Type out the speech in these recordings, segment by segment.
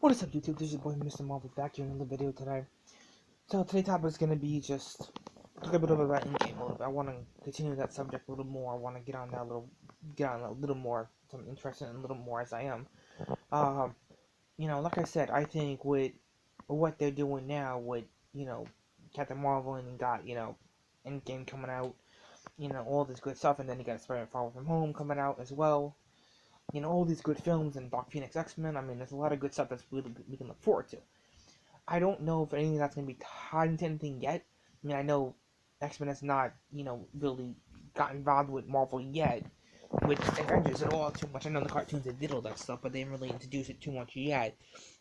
What is up, YouTube? This is your boy Mr. Marvel back here in another video today. So today's topic is gonna be just talk a bit about endgame a little bit. I want to continue that subject a little more. I want to get on a little more. So I'm interested in a little more as I am. Um, like I said, I think with what they're doing now, with Captain Marvel and got Endgame coming out, all this good stuff, and then you got Spider-Man Far From Home coming out as well. All these good films and Dark Phoenix X-Men. I mean, there's a lot of good stuff that's really we can look forward to. I don't know if anything that's going to be tied into anything yet. I mean, I know X-Men has not, really got involved with Marvel yet, with Avengers at all too much. I know the cartoons they did all that stuff, but they didn't really introduce it too much yet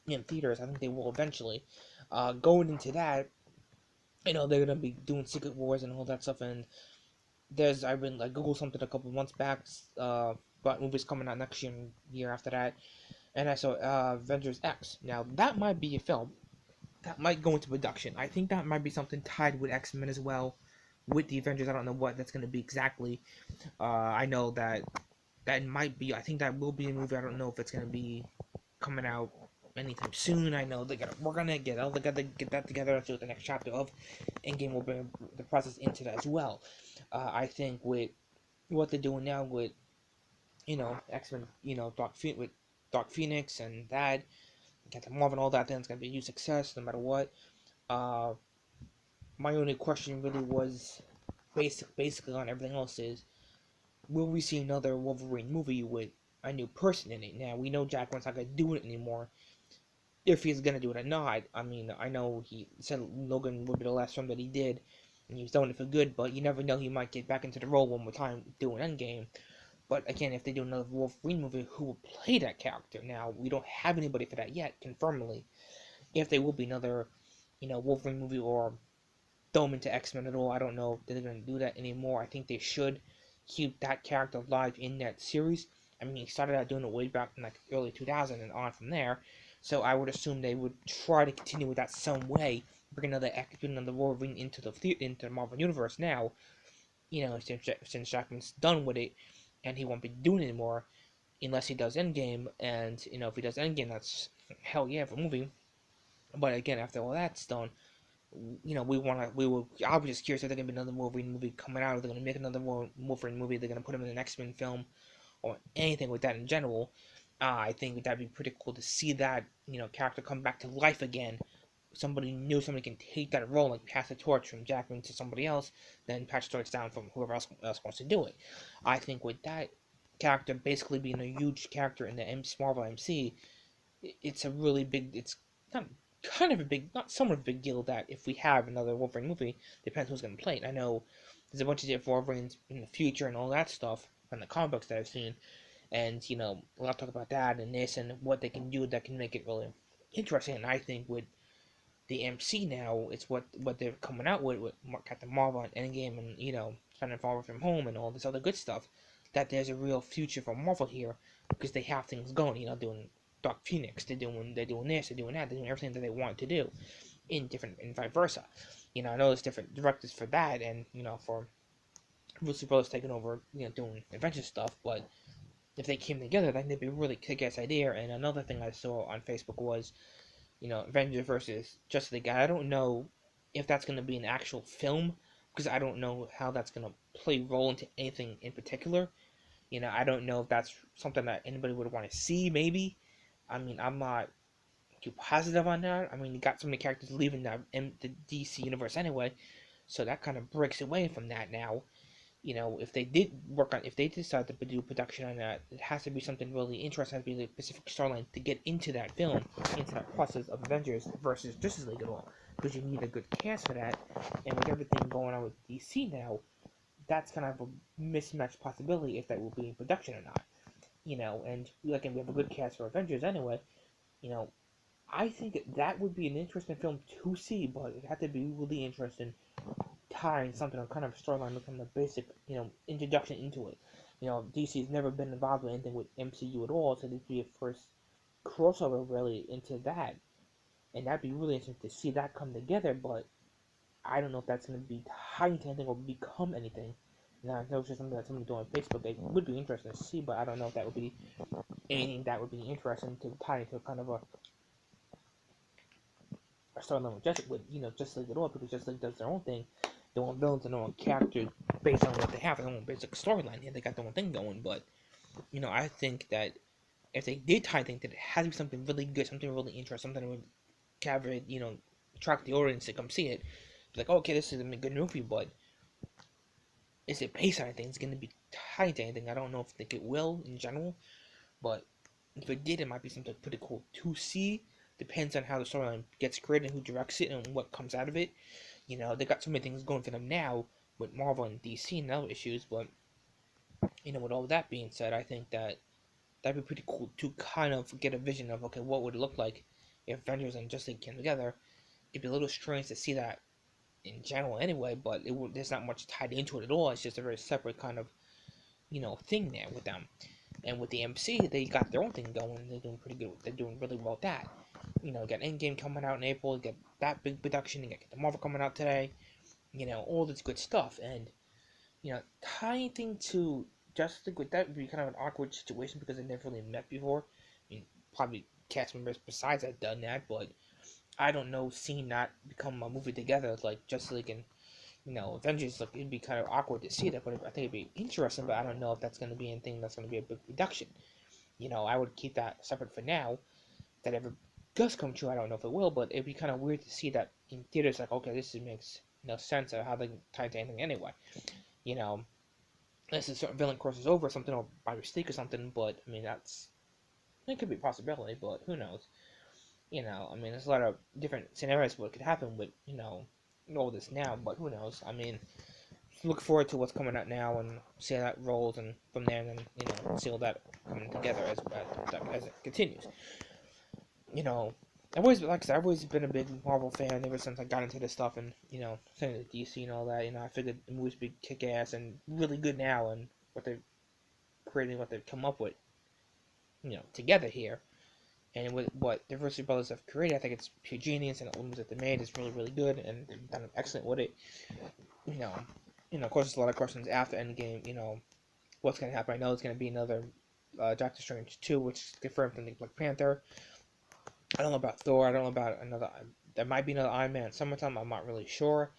in theaters. I think they will eventually. Going into that, they're going to be doing Secret Wars and all that stuff, and I've been like Google something a couple months back, but movies coming out next year and year after that, and I saw Avengers X. Now that might be a film that might go into production. I think that might be something tied with X-Men as well, with the Avengers. I don't know what that's going to be exactly. I know that might be. I think that will be a movie. I don't know if it's going to be coming out anytime soon. I know they got. We're gonna get all together, get that together. So the next chapter of Endgame will bring the process into that as well. I think with what they're doing now with X-Men, with Dark Phoenix and that, Captain Marvel and all that, then it's gonna be a huge success no matter what. Uh, my only question really was basically on everything else is, will we see another Wolverine movie with a new person in it? Now we know Jack One's not gonna do it anymore. If he's gonna do it or not, I mean, I know he said Logan would be the last film that he did, and he was doing it for good. But you never know, he might get back into the role one more time doing Endgame. But again, if they do another Wolverine movie, who will play that character? Now we don't have anybody for that yet, confirmedly. If there will be another, Wolverine movie or throw him into X-Men at all. I don't know if they're going to do that anymore. I think they should keep that character alive in that series. I mean, he started out doing it way back in like early 2000 and on from there. So I would assume they would try to continue with that some way, bring another Wolverine into the Marvel universe now. Since Jackman's done with it, and he won't be doing it anymore unless he does Endgame. And if he does Endgame, that's hell yeah for a movie. But again, after all that's done, I was just curious if they're gonna be another Wolverine movie coming out, if they're gonna make another Wolverine movie, they're gonna put him in an X-Men film or anything with that in general. I think that'd be pretty cool to see that character come back to life again. Somebody new, somebody can take that role and pass the torch from Jackman to somebody else, then pass the torch down from whoever else wants to do it. I think with that character basically being a huge character in the Marvel MC, it's a really big. It's not kind of a big, not somewhat of a big deal that if we have another Wolverine movie, depends who's going to play it. I know there's a bunch of different Wolverines in the future and all that stuff from the comic books that I've seen, and a lot of talk about that and this and what they can do that can make it really interesting. And I think with the MC now, it's what they're coming out with Captain Marvel and Endgame and Spider-Man Far From Home and all this other good stuff. That there's a real future for Marvel here because they have things going. Doing Dark Phoenix, they're doing this, they're doing that, they're doing everything that they want to do in different and vice versa. I know there's different directors for that, and for Russo Brothers taking over, doing adventure stuff. But if they came together, then they'd be a really kick-ass idea. And another thing I saw on Facebook was Avengers versus Justice League. I don't know if that's going to be an actual film because I don't know how that's going to play role into anything in particular. I don't know if that's something that anybody would want to see. Maybe. I mean, I'm not too positive on that. I mean, you got so many characters leaving the DC universe anyway, so that kind of breaks away from that now. If they decide to do production on that, it has to be something really interesting. It has to be the Pacific Starline to get into that film, into that process of Avengers versus Justice League at all, because you need a good cast for that. And with everything going on with DC now, that's kind of a mismatched possibility if that will be in production or not. And again, we have a good cast for Avengers anyway. You know, I think that would be an interesting film to see, but it had to be really interesting tying something on kind of a storyline, looking the basic, introduction into it. DC's never been involved with anything with MCU at all, so this would be a first crossover really into that, and that'd be really interesting to see that come together. But I don't know if that's going to be tied into anything or become anything. Now, I know it's just something that somebody doing on Facebook that would be interesting to see, but I don't know if that would be anything that would be interesting to tie into kind of a a storyline with Justice League at all, because Justice League does their own thing, their own villains and their own characters based on what they have, their own basic storyline. Yeah, they got their own thing going, but I think that if they did tie things, that it has to be something really good, something really interesting, something that would captivate, attract the audience to come see it. Like, okay, this is a good movie, but is it based on anything? It's going to be tied to anything? I don't know if they it will in general, but if it did, it might be something pretty cool to see. Depends on how the storyline gets created, who directs it, and what comes out of it. They got so many things going for them now with Marvel and DC and other issues, but with all that being said, I think that that'd be pretty cool to kind of get a vision of, okay, what would it look like if Avengers and Justice League came together. It'd be a little strange to see that in general anyway, but there's not much tied into it at all. It's just a very separate kind of thing there with them. And with the MC, they got their own thing going. They're doing pretty good. They're doing really well with that. Got Endgame coming out in April. You got that big production. You got the Marvel coming out today. All this good stuff. And tying thing to Justice League with that would be kind of an awkward situation because they never really met before. Probably cast members besides have done that, but I don't know. Seeing that become a movie together like Justice League and Avengers, like it'd be kind of awkward to see that, but I think it'd be interesting. But I don't know if that's going to be anything that's going to be a big reduction. I would keep that separate for now. If that ever does come true, I don't know if it will, but it'd be kind of weird to see that in theaters. Like, okay, this makes no sense of how they tie to anything anyway. Unless a certain villain crosses over or something, or by mistake or something. But I mean, it could be a possibility, but who knows? There's a lot of different scenarios what could happen with all this now, but who knows? Look forward to what's coming out now and see how that rolls, and from there, and then see all that coming together as it continues. I've always, like I said, I've always been a big Marvel fan ever since I got into this stuff, and since the DC and all that. I figured the movies would be kick ass and really good now, and what they're creating, what they've come up with, together here. And with what the Russo brothers have created, I think it's pure genius, and the movies that they made is really, really good, and they've done excellent with it. You know, of course, there's a lot of questions after Endgame. What's going to happen? I know it's going to be another Doctor Strange 2, which is confirmed from the Black Panther. I don't know about Thor. I don't know about another. There might be another Iron Man summertime. I'm not really sure.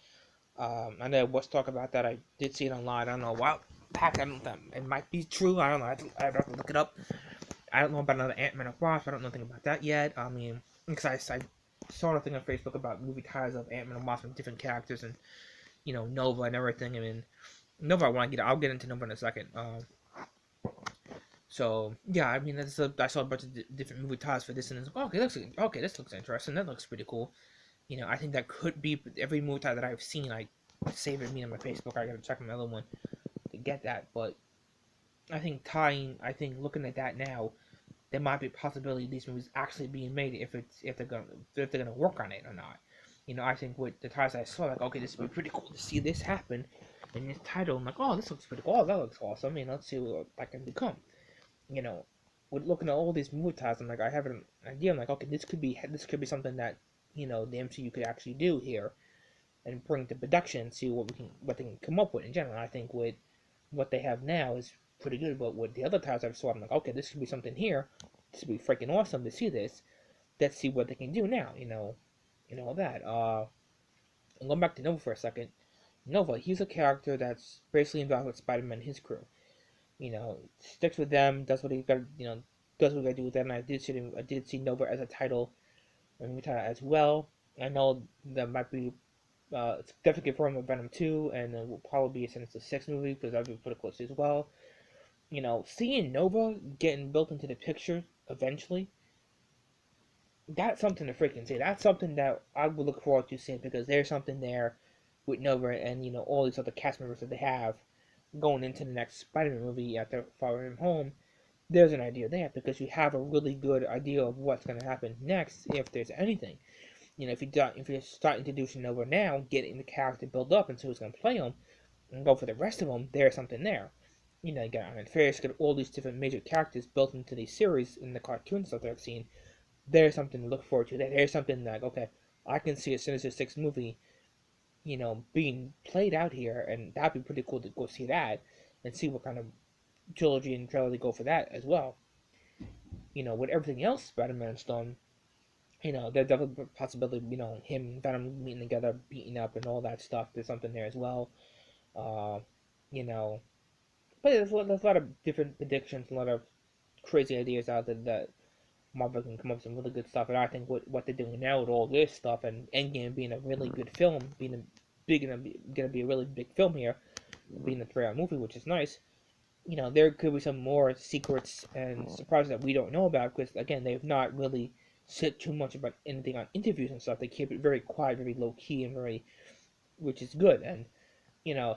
I know what's talk about that. I did see it online. I don't know. Wow, heck, I don't know. It might be true. I don't know. I have to look it up. I don't know about another Ant-Man or Wasp. I don't know anything about that yet. Because I saw a thing on Facebook about movie ties of Ant-Man and Wasp with different characters and Nova and everything. Nova, I'll get into Nova in a second. So yeah, I saw a bunch of different movie ties for this, and it's like, okay, this looks interesting. That looks pretty cool. I think that could be every movie tie that I've seen. I save it me on my Facebook. I gotta check my other one to get that, but I think looking at that now, there might be a possibility of these movies actually being made if they're gonna work on it or not. I think with the ties I saw, like, okay, this would be pretty cool to see this happen. In this title, I'm like, oh, this looks pretty cool. Oh, that looks awesome. Let's see what that can become. With looking at all these movie ties, I'm like, I have an idea. I'm like, okay, this could be something that the MCU could actually do here, and bring to production and see what they can come up with in general. I think with what they have now is pretty good, but with the other ties I've saw, I'm like, okay, this could be something here. This would be freaking awesome to see this. Let's see what they can do now. All that. And going back to Nova for a second. Nova, he's a character that's basically involved with Spider-Man and his crew. Sticks with them, does what he got, does what he got to do with them. And I did see Nova as a title, as well. I know that might be it's definitely confirmed with Venom 2, and it will probably be a Sinister 6 movie, because that would be pretty close as well. Seeing Nova getting built into the picture eventually, that's something to freaking see. That's something that I would look forward to seeing, because there's something there with Nova and, all these other cast members that they have going into the next Spider-Man movie after Far From Home. There's an idea there, because you have a really good idea of what's going to happen next, if there's anything. If you start introducing Nova now, getting the character built up and so who's going to play him, and go for the rest of them, there's something there. You got Iron Fist, got all these different major characters built into these series in the cartoons that I've seen. There's something to look forward to. There's something like, okay, I can see a Sinister Six movie, being played out here, and that'd be pretty cool to go see that and see what kind of trilogy and trailer they go for that as well. With everything else Spider-Man's done, There's definitely a possibility, him and Venom meeting together, beating up, and all that stuff. There's something there as well. Uh, you know, but there's a lot of different predictions, a lot of crazy ideas out there that Marvel can come up with some really good stuff. And I think what they're doing now with all this stuff and Endgame being a really good film, being a gonna be a really big film here, being a 3 hour movie, which is nice. There could be some more secrets and surprises that we don't know about because again, they've not really said too much about anything on interviews and stuff. They keep it very quiet, very low key, and very, which is good. And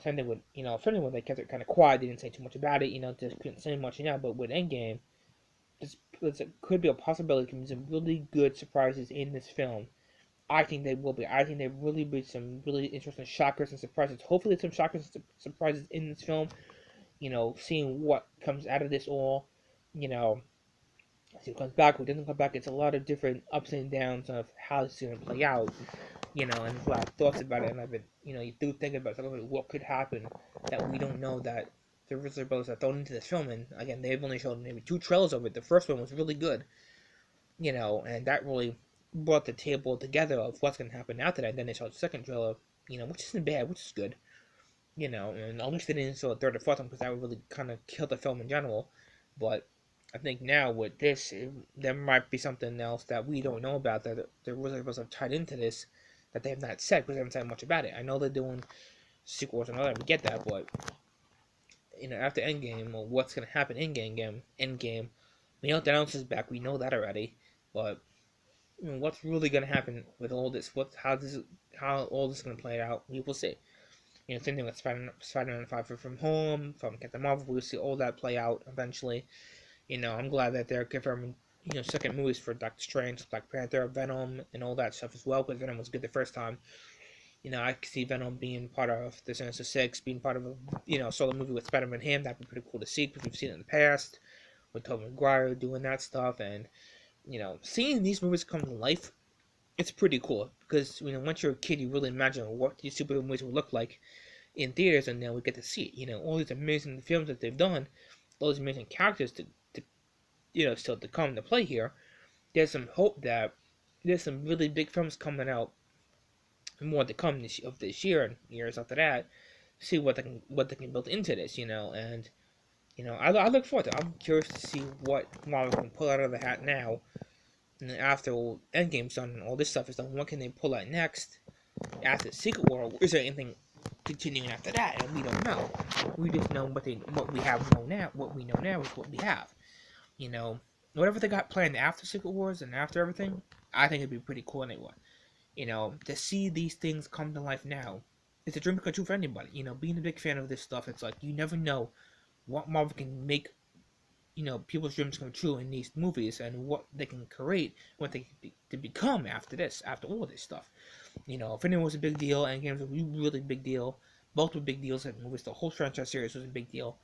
something with something when they kept it kind of quiet, they didn't say too much about it. Just couldn't say much now. But with Endgame, this could be a possibility. Could be some really good surprises in this film. I think they will be. I think there really be some really interesting shockers and surprises. Hopefully, some shockers and surprises in this film. Seeing what comes out of this all. You know, see what comes back, what doesn't come back. It's a lot of different ups and downs of how this is going to play out. And there's a lot of thoughts about it. And I've been, you do think about something, what could happen that we don't know that the Russo brothers are thrown into this film. And again, they've only shown maybe 2 trailers of it. The first one was really good, and that really brought the table together of what's going to happen after that. And then they showed the second trailer, which isn't bad, which is good, and at least they didn't show a third or fourth one because that would really kind of kill the film in general. But I think now with this, there might be something else that we don't know about that the Russo brothers have tied into this that they have not said because they haven't said much about it. I know they're doing sequels and all that, we get that, but after Endgame, or what's gonna happen in Endgame, we know Thanos is back. We know that already, but what's really gonna happen with all this? How all this is gonna play out? We will see. Same thing with Spider-Man Far From Home, from Captain Marvel. We'll see all that play out eventually. I'm glad that they're confirming second movies for Doctor Strange, Black Panther, Venom, and all that stuff as well. Because Venom was good the first time. I could see Venom being part of the Sinister Six, being part of a solo movie with Spider-Man and him. That'd be pretty cool to see because we've seen it in the past with Tobey Maguire doing that stuff, and seeing these movies come to life, it's pretty cool because once you're a kid, you really imagine what these superhero movies will look like in theaters, and now we get to see it. All these amazing films that they've done, all these amazing characters to still to come to play here. There's some hope that there's some really big films coming out, more to come this year and years after that. See what they can build into this, and I look forward to it. I'm curious to see what Marvel can pull out of the hat now, and after Endgame's done and all this stuff is done, what can they pull out next after Secret War? Is there anything continuing after that? And we don't know. We just know what we have know now. What we know now is what we have. Whatever they got planned after Secret Wars and after everything, I think it'd be pretty cool anyway. To see these things come to life now, it's a dream come true for anybody. Being a big fan of this stuff, it's like you never know what Marvel can make, people's dreams come true in these movies and what they can create, what they can become after this, after all this stuff. Infinity was a big deal, Endgame was a really big deal. Both were big deals in movies. The whole franchise series was a big deal.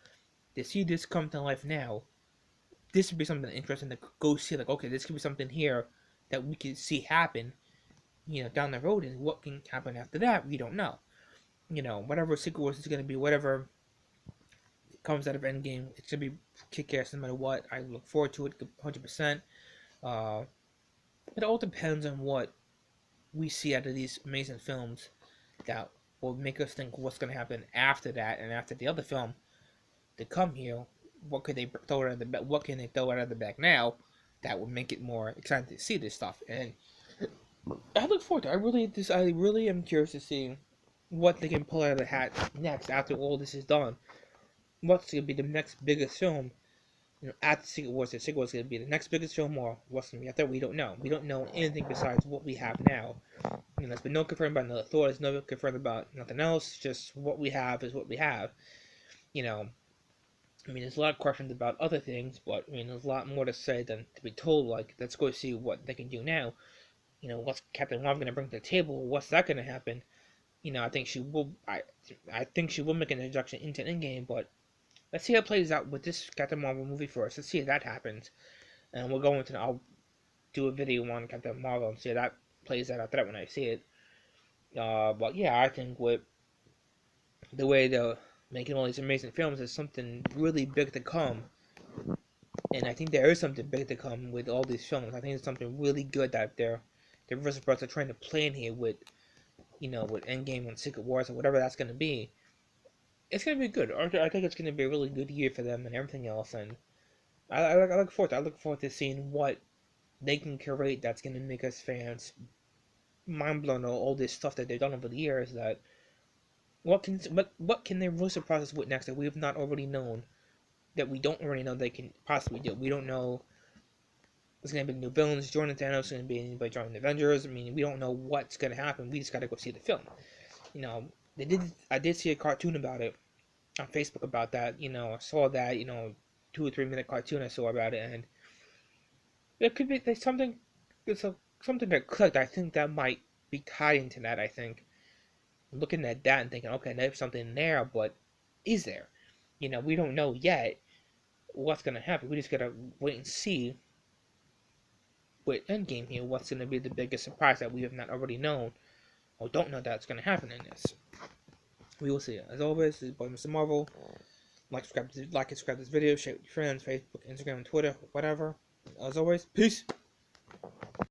To see this come to life now, this would be something interesting to go see. Like, okay, this could be something here that we could see happen down the road, and what can happen after that, we don't know. Whatever sequel is going to be, whatever comes out of Endgame, it's going to be kick-ass no matter what. I look forward to it 100%. It all depends on what we see out of these amazing films that will make us think what's going to happen after that and after the other film to come here. What could they throw out of the What can they throw out of the bag now that would make it more exciting to see this stuff? And I look forward to it. I really am curious to see what they can pull out of the hat next after all this is done. What's going to be the next biggest film? After Secret Wars, the Secret Wars is going to be the next biggest film, or what's going to be after? We don't know. We don't know anything besides what we have now. There's been no confirmed about another Thor. There's no confirmed about nothing else. Just what we have is what we have. There's a lot of questions about other things, but there's a lot more to say than to be told. Like, let's go see what they can do now. What's Captain Marvel going to bring to the table? What's that going to happen? I think she will. I think she will make an introduction into Endgame, but let's see how it plays out with this Captain Marvel movie first. Let's see if that happens, and we'll go into. I'll do a video on Captain Marvel and see how that plays out after that when I see it. But yeah, I think with the way they're making all these amazing films, there's something really big to come, And I think there is something big to come with all these films. I think it's something really good that they're Brothers are trying to plan here with, with Endgame and Secret Wars or whatever that's going to be. It's going to be good. I think it's going to be a really good year for them and everything else. And I look forward to seeing what they can create that's going to make us fans mind blown. All this stuff that they've done over the years. That what can they really surprise us with next that we have not already known, that we don't already know they can possibly do. We don't know. There's gonna be new villains joining Thanos. There's gonna be anybody joining the Avengers. I mean, we don't know what's gonna happen. We just gotta go see the film. You know, they did. I did see a cartoon about it on Facebook about that. I saw that. 2 or 3 minute cartoon I saw about it, and it could be there's something. Something that clicked. I think that might be tied into that. I think looking at that and thinking, okay, there's something there, but is there? We don't know yet what's gonna happen. We just gotta wait and see with Endgame here, what's going to be the biggest surprise that we have not already known or don't know that's going to happen in this. We will see. As always, this is boy Mr. Marvel. Like and subscribe this video, share it with your friends, Facebook, Instagram, and Twitter, whatever. As always, peace.